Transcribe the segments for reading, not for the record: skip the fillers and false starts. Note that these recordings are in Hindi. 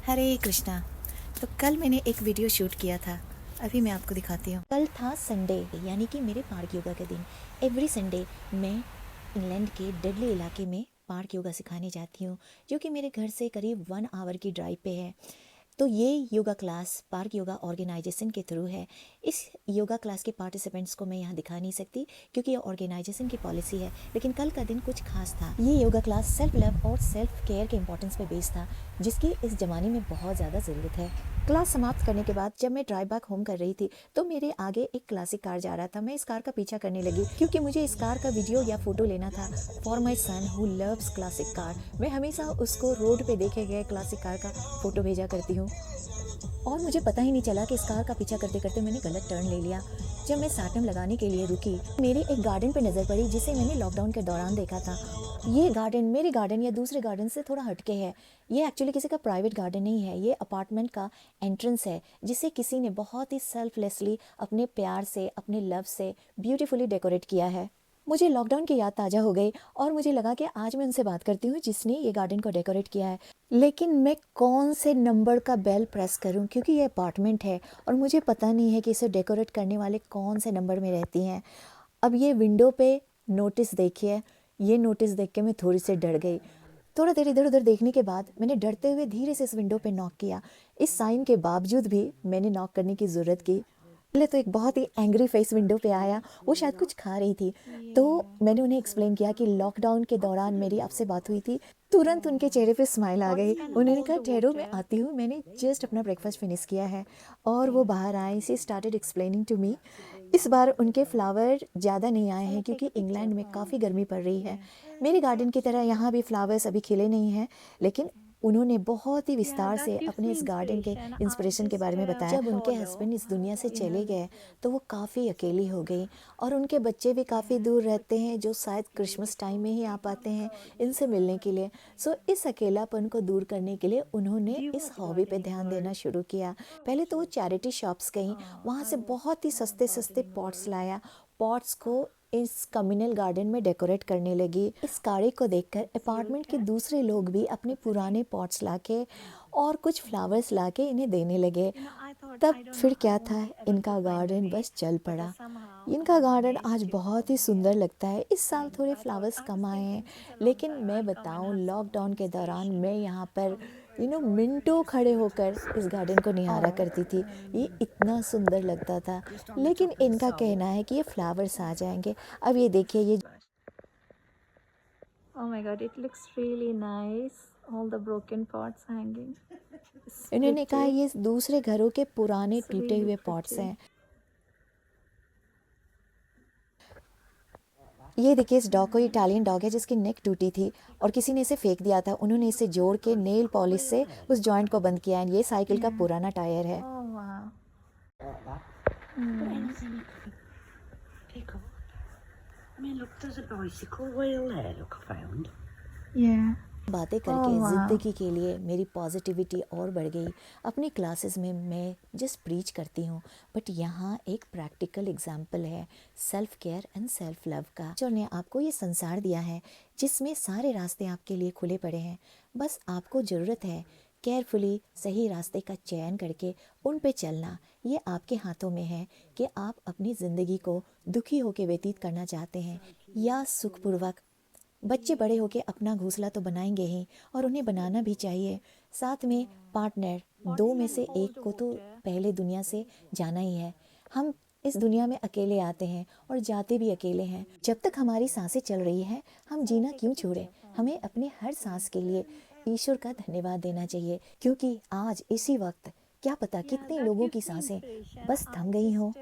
हरे कृष्णा। तो कल मैंने एक वीडियो शूट किया था, अभी मैं आपको दिखाती हूँ। कल था संडे, यानी कि मेरे पार्क योगा का दिन। एवरी संडे मैं इंग्लैंड के डेडली इलाके में पार्क योगा सिखाने जाती हूँ, जो कि मेरे घर से करीब 1 आवर की ड्राइव पे है। तो ये yoga class park yoga organization के थ्रू है। इस योगा क्लास के पार्टिसिपेंट्स को मैं यहाँ दिखा नहीं सकती क्योंकि ये ऑर्गेनाइजेशन की पॉलिसी है, लेकिन कल का दिन कुछ खास था। ये योगा क्लास सेल्फ लव और सेल्फ केयर के इंपॉर्टेंस पे बेस्ड था, जिसकी इस ज़माने में बहुत ज़्यादा ज़रूरत है। क्लास समाप्त करने के बाद जब मैं ड्राइव बैक होम कर रही थी तो मेरे आगे एक क्लासिक कार जा रहा था। मैं इस कार का पीछा करने लगी क्योंकि मुझे इस कार का वीडियो या फोटो लेना था for my son who loves classic car. मैं हमेशा उसको रोड पे देखे गए क्लासिक कार का फोटो भेजा करती हूँ और मुझे पता ही नहीं चला कि इस कार का पीछा करते करते मैंने गलत टर्न ले लिया। जब मैं साटम लगाने के लिए रुकी, मेरे एक गार्डन पे नज़र पड़ी जिसे मैंने लॉकडाउन के दौरान देखा था। ये गार्डन मेरे गार्डन या दूसरे गार्डन से थोड़ा हटके है। ये एक्चुअली किसी का प्राइवेट गार्डन नहीं है, ये अपार्टमेंट का एंट्रेंस है जिसे किसी ने बहुत ही सेल्फलेसली अपने प्यार से, अपने लव से ब्यूटीफुली डेकोरेट किया है। मुझे लॉकडाउन की याद ताज़ा हो गई और मुझे लगा कि आज मैं उनसे बात करती हूँ जिसने ये गार्डन को डेकोरेट किया है। लेकिन मैं कौन से नंबर का बेल प्रेस करूँ क्योंकि ये अपार्टमेंट है और मुझे पता नहीं है कि इसे डेकोरेट करने वाले कौन से नंबर में रहती हैं। अब ये विंडो पे नोटिस देखिए, ये नोटिस देख के मैं थोड़ी सी डर गई। थोड़ा देर इधर उधर देखने के बाद मैंने डरते हुए धीरे से इस विंडो पे नॉक किया। इस साइन के बावजूद भी मैंने नॉक करने की ज़रूरत की। पहले तो एक बहुत ही एंग्री फेस विंडो पे आया, वो शायद कुछ खा रही थी। तो मैंने उन्हें एक्सप्लेन किया कि लॉकडाउन के दौरान मेरी आपसे बात हुई थी। तुरंत उनके चेहरे पे स्माइल आ गई। उन्होंने कहा ठहरो मैं आती हूँ, मैंने जस्ट अपना ब्रेकफास्ट फिनिश किया है। और वो बाहर आए, सी स्टार्टेड एक्सप्लेनिंग टू मी। इस बार उनके फ्लावर ज़्यादा नहीं आए हैं क्योंकि इंग्लैंड में काफ़ी गर्मी पड़ रही है। मेरे गार्डन की तरह यहाँ भी फ्लावर्स अभी खिले नहीं हैं, लेकिन उन्होंने बहुत ही विस्तार से अपने इस गार्डन के इंस्पिरेशन के बारे में बताया। जब उनके हस्बैंड इस दुनिया से चले गए तो वो काफ़ी अकेली हो गई और उनके बच्चे भी काफ़ी दूर रहते हैं जो शायद क्रिसमस टाइम में ही आ पाते हैं इनसे मिलने के लिए। सो इस अकेलापन को दूर करने के लिए उन्होंने इस हॉबी पे ध्यान देना शुरू किया। पहले तो वो चैरिटी शॉप्स गई, वहाँ से बहुत ही सस्ते सस्ते पॉट्स लाया। पॉट्स को इस कम्युनल गार्डन में डेकोरेट करने लगी। इस कार्य को देखकर अपार्टमेंट के दूसरे लोग भी अपने पुराने पॉट्स लाके और कुछ फ्लावर्स लाके इन्हें देने लगे। तब फिर क्या था, इनका गार्डन बस चल पड़ा। इनका गार्डन आज बहुत ही सुंदर लगता है। इस साल थोड़े फ्लावर्स कम आए हैं, लेकिन मैं बताऊं लॉकडाउन के दौरान मैं यहाँ पर मिनटों खड़े होकर इस गार्डन को निहारा करती थी। ये इतना सुंदर लगता था। लेकिन इनका कहना है कि ये फ्लावर्स आ जाएंगे। अब ये देखिए, ये Oh my god, it looks really nice. All the broken pots hanging. It's इन्होंने कहा pretty. ये दूसरे घरों के पुराने It's टूटे really हुए पॉट्स pretty. हैं। ये देखिए, इस डॉग को, इटालियन डॉग है जिसकी नेक टूटी थी और किसी ने इसे फेंक दिया था। उन्होंने इसे जोड़ के नेल पॉलिश से उस जॉइंट को बंद किया है। ये साइकिल का पुराना टायर है। Oh wow. Like that. But Hmm. anything you could pick up. I mean, look, there's a bicycle wheel there. Look, I found. Yeah. बातें Oh करके wow. ज़िंदगी के लिए मेरी पॉजिटिविटी और बढ़ गई। अपनी क्लासेस में मैं जस्ट प्रीच करती हूँ, बट यहाँ एक प्रैक्टिकल एग्जाम्पल है self care and self love का। ईश्वर ने आपको ये संसार दिया है जिसमें सारे रास्ते आपके लिए खुले पड़े हैं। बस आपको ज़रूरत है केयरफुली सही रास्ते का चयन करके उन पे चलना। ये आपके हाथों में है कि आप अपनी ज़िंदगी को दुखी होकर व्यतीत करना चाहते हैं या सुखपूर्वक। बच्चे बड़े होके अपना घोंसला तो बनाएंगे ही और उन्हें बनाना भी चाहिए। साथ में पार्टनर, दो में से एक को तो पहले दुनिया से जाना ही है। हम इस दुनिया में अकेले आते हैं और जाते भी अकेले हैं। जब तक हमारी सांसें चल रही हैं, हम जीना क्यों छोड़ें। हमें अपने हर सांस के लिए ईश्वर का धन्यवाद देना चाहिए, क्योंकि आज इसी वक्त क्या पता कितने लोगों की सांसें बस थम गई हों।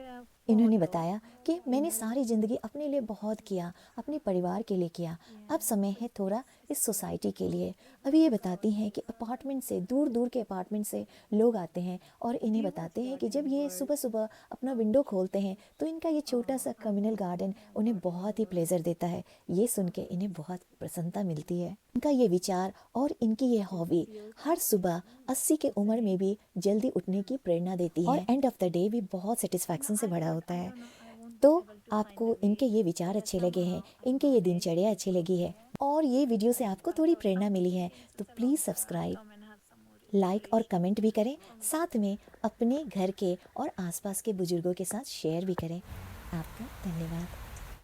इन्होंने बताया कि मैंने सारी ज़िंदगी अपने लिए बहुत किया, अपने परिवार के लिए किया, अब समय है थोड़ा इस सोसाइटी के लिए। अभी ये बताती हैं कि अपार्टमेंट से, दूर दूर के अपार्टमेंट से लोग आते हैं और इन्हें बताते हैं कि जब ये सुबह सुबह अपना विंडो खोलते हैं तो इनका ये छोटा सा कम्युनल गार्डन उन्हें बहुत ही प्लेजर देता है। ये सुन के इन्हें बहुत प्रसन्नता मिलती है। इनका ये विचार और इनकी ये हॉबी हर सुबह 80 के उम्र में भी जल्दी उठने की प्रेरणा देती है और एंड ऑफ द डे भी बहुत सेटिस्फैक्शन से भरा होता है। तो आपको इनके ये विचार अच्छे लगे हैं, इनके ये दिनचर्या अच्छी लगी है और ये वीडियो से आपको थोड़ी प्रेरणा मिली है, तो प्लीज़ सब्सक्राइब। लाइक और कमेंट भी करें, साथ में अपने घर के और आसपास के बुजुर्गों के साथ शेयर भी करें। आपका धन्यवाद।